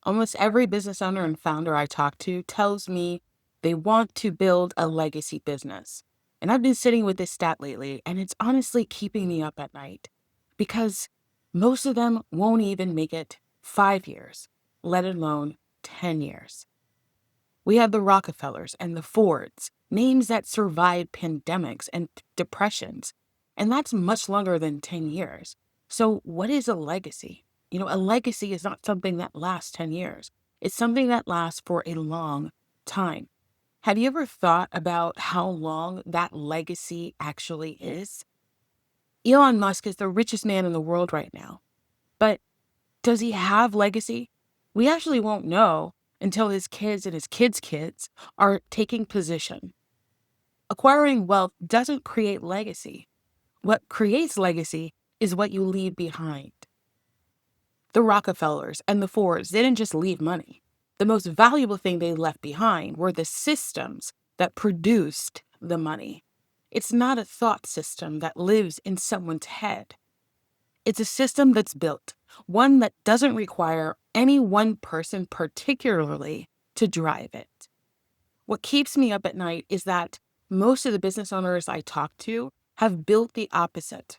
Almost every business owner and founder I talk to tells me they want to build a legacy business. And I've been sitting with this stat lately, and it's honestly keeping me up at night because most of them won't even make it 5 years, let alone 10 years. We have the Rockefellers and the Fords, names that survived pandemics and depressions, and that's much longer than 10 years. So what is a legacy? A legacy is not something that lasts 10 years. It's something that lasts for a long time. Have you ever thought about how long that legacy actually is? Elon Musk is the richest man in the world right now. But does he have legacy? We actually won't know until his kids and his kids' kids are taking position. Acquiring wealth doesn't create legacy. What creates legacy is what you leave behind. The Rockefellers and the Fords didn't just leave money. The most valuable thing they left behind were the systems that produced the money. It's not a thought system that lives in someone's head. It's a system that's built, one that doesn't require any one person particularly to drive it. What keeps me up at night is that most of the business owners I talk to have built the opposite.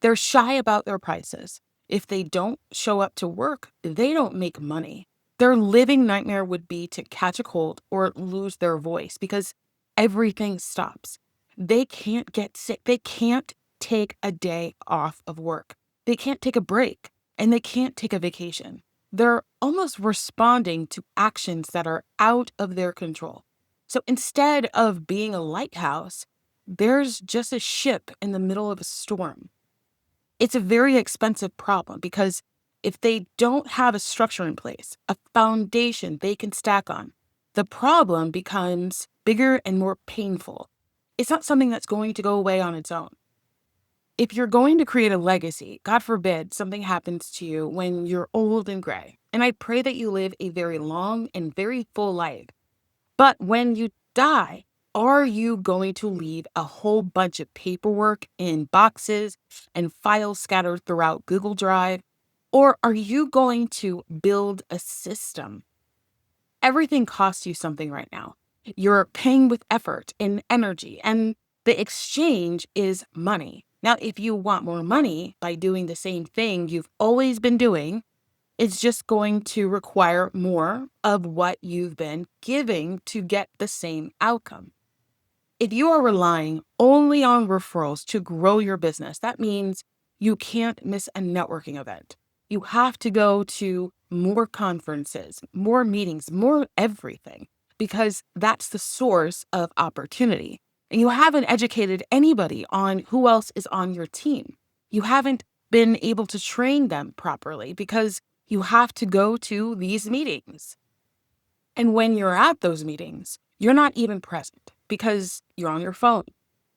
They're shy about their prices. If they don't show up to work, they don't make money. Their living nightmare would be to catch a cold or lose their voice because everything stops. They can't get sick. They can't take a day off of work. They can't take a break, and they can't take a vacation. They're almost responding to actions that are out of their control. So instead of being a lighthouse, there's just a ship in the middle of a storm. It's a very expensive problem because if they don't have a structure in place, a foundation they can stack on, the problem becomes bigger and more painful. It's not something that's going to go away on its own. If you're going to create a legacy, God forbid something happens to you when you're old and gray, and I pray that you live a very long and very full life. But when you die, are you going to leave a whole bunch of paperwork in boxes and files scattered throughout Google Drive? Or are you going to build a system? Everything costs you something right now. You're paying with effort and energy, and the exchange is money. Now, if you want more money by doing the same thing you've always been doing, it's just going to require more of what you've been giving to get the same outcome. If you are relying only on referrals to grow your business, that means you can't miss a networking event. You have to go to more conferences, more meetings, more everything, because that's the source of opportunity. And you haven't educated anybody on who else is on your team. You haven't been able to train them properly because you have to go to these meetings. And when you're at those meetings, you're not even present because you're on your phone,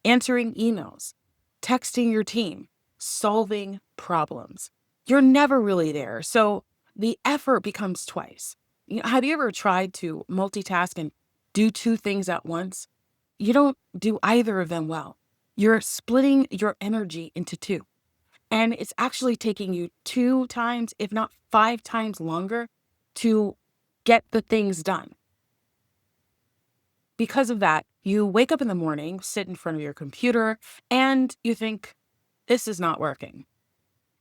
answering emails, texting your team, solving problems. You're never really there. So the effort becomes twice. Have you ever tried to multitask and do two things at once? You don't do either of them well. You're splitting your energy into two. And it's actually taking you 2 times, if not 5 times longer to get the things done. Because of that, you wake up in the morning, sit in front of your computer, and you think, this is not working.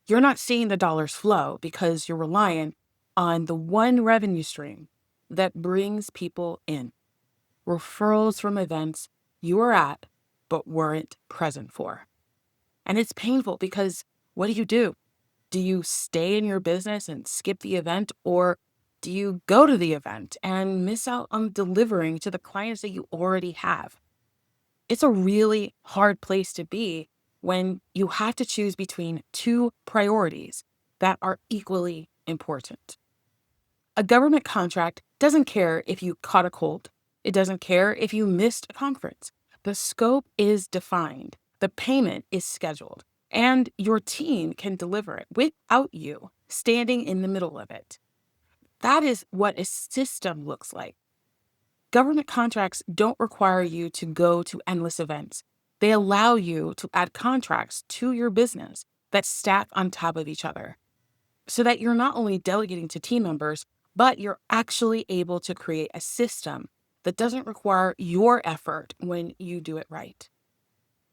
You're not seeing the dollars flow because you're relying on the one revenue stream that brings people in. Referrals from events you were at but weren't present for. And it's painful because what do? Do you stay in your business and skip the event, or do you go to the event and miss out on delivering to the clients that you already have? It's a really hard place to be when you have to choose between two priorities that are equally important. A government contract doesn't care if you caught a cold. It doesn't care if you missed a conference. The scope is defined. The payment is scheduled. And your team can deliver it without you standing in the middle of it. That is what a system looks like. Government contracts don't require you to go to endless events. They allow you to add contracts to your business that stack on top of each other. so that you're not only delegating to team members, but you're actually able to create a system that doesn't require your effort when you do it right.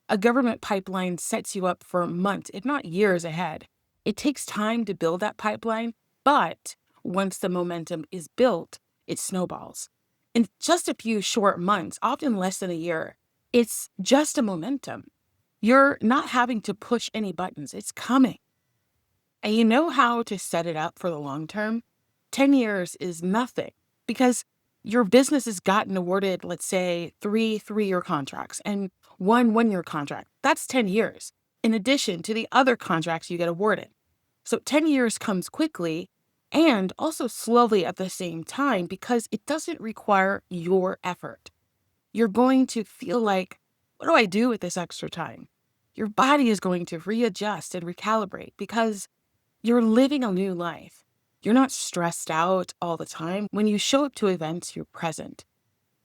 A government pipeline sets you up for months, if not years ahead. It takes time to build that pipeline, but once the momentum is built, it snowballs. In just a few short months, often less than a year, it's just a momentum. You're not having to push any buttons, it's coming. And you know how to set it up for the long term? 10 years is nothing because your business has gotten awarded, let's say, three-year contracts and one-year contract. That's 10 years, in addition to the other contracts you get awarded. So 10 years comes quickly and also slowly at the same time because it doesn't require your effort. You're going to feel like, what do I do with this extra time? Your body is going to readjust and recalibrate because you're living a new life. You're not stressed out all the time. When you show up to events, you're present.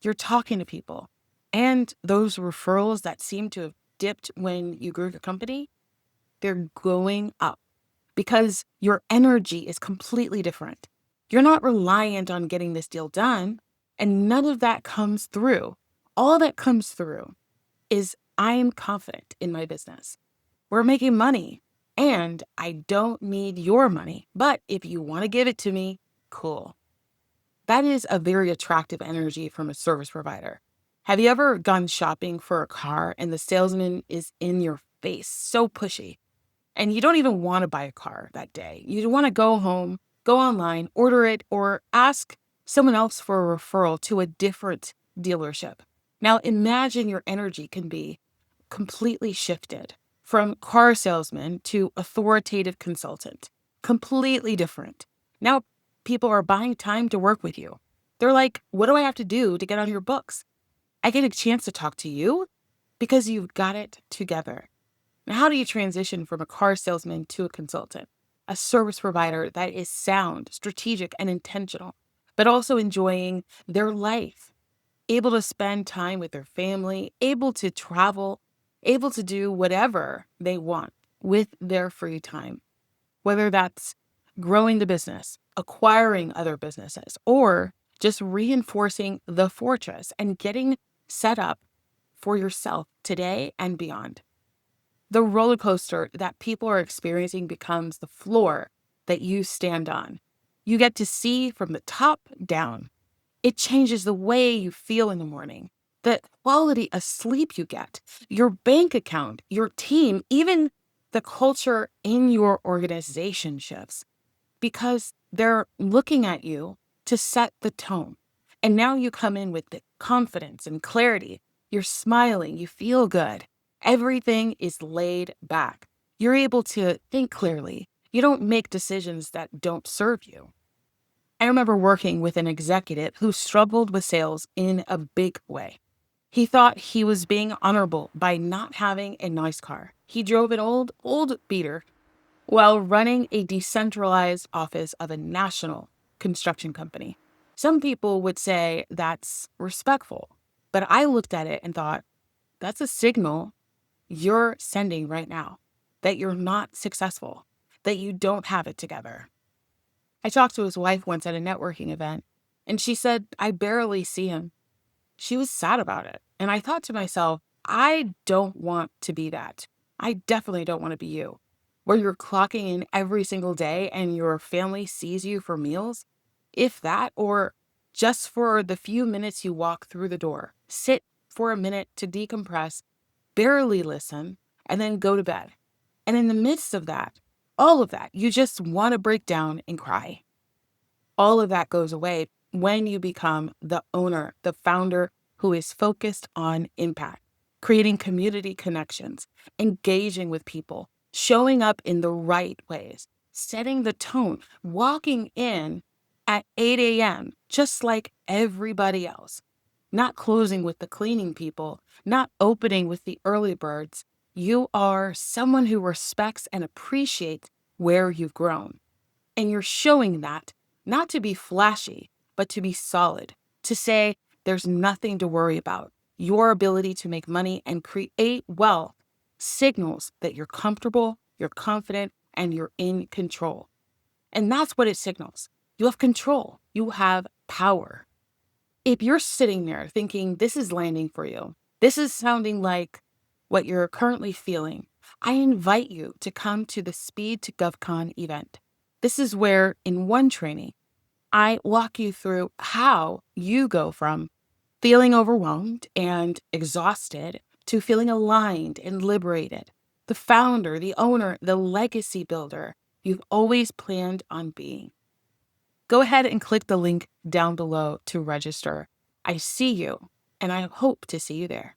You're talking to people. And those referrals that seem to have dipped when you grew your company, they're going up because your energy is completely different. You're not reliant on getting this deal done, and none of that comes through. All that comes through is I am confident in my business. We're making money. And I don't need your money, but if you want to give it to me, cool. That is a very attractive energy from a service provider. Have you ever gone shopping for a car and the salesman is in your face, so pushy, and you don't even want to buy a car that day? You want to go home, go online, order it, or ask someone else for a referral to a different dealership. Now imagine your energy can be completely shifted from car salesman to authoritative consultant. Completely different. Now people are buying time to work with you. They're like, what do I have to do to get on your books? I get a chance to talk to you because you've got it together. Now, how do you transition from a car salesman to a consultant? A service provider that is sound, strategic, and intentional, but also enjoying their life, able to spend time with their family, able to travel, able to do whatever they want with their free time, whether that's growing the business, acquiring other businesses, or just reinforcing the fortress and getting set up for yourself today and beyond. The roller coaster that people are experiencing becomes the floor that you stand on. You get to see from the top down. It changes the way you feel in the morning, the quality of sleep you get, your bank account, your team, even the culture in your organization shifts because they're looking at you to set the tone. And now you come in with the confidence and clarity. You're smiling, you feel good. Everything is laid back. You're able to think clearly. You don't make decisions that don't serve you. I remember working with an executive who struggled with sales in a big way. He thought he was being honorable by not having a nice car. He drove an old beater while running a decentralized office of a national construction company. Some people would say that's respectful, but I looked at it and thought, that's a signal you're sending right now that you're not successful, that you don't have it together. I talked to his wife once at a networking event, and she said, I barely see him. She was sad about it. And I thought to myself, I don't want to be that. I definitely don't want to be you, where you're clocking in every single day and your family sees you for meals, if that, or just for the few minutes you walk through the door. Sit for a minute to decompress, barely listen, and then go to bed. And in the midst of that, all of that, you just want to break down and cry. All of that goes away when you become the owner, the founder who is focused on impact, creating community connections, engaging with people, showing up in the right ways, setting the tone, walking in at 8 a.m., just like everybody else, not closing with the cleaning people, not opening with the early birds. You are someone who respects and appreciates where you've grown. And you're showing that not to be flashy, but to be solid, to say there's nothing to worry about. Your ability to make money and create wealth signals that you're comfortable, you're confident, and you're in control. And that's what it signals. You have control. You have power. If you're sitting there thinking this is landing for you, this is sounding like what you're currently feeling, I invite you to come to the Speed to GovCon event. This is where, in one training, I walk you through how you go from feeling overwhelmed and exhausted to feeling aligned and liberated, the founder, the owner, the legacy builder you've always planned on being. Go ahead and click the link down below to register. I see you, and I hope to see you there.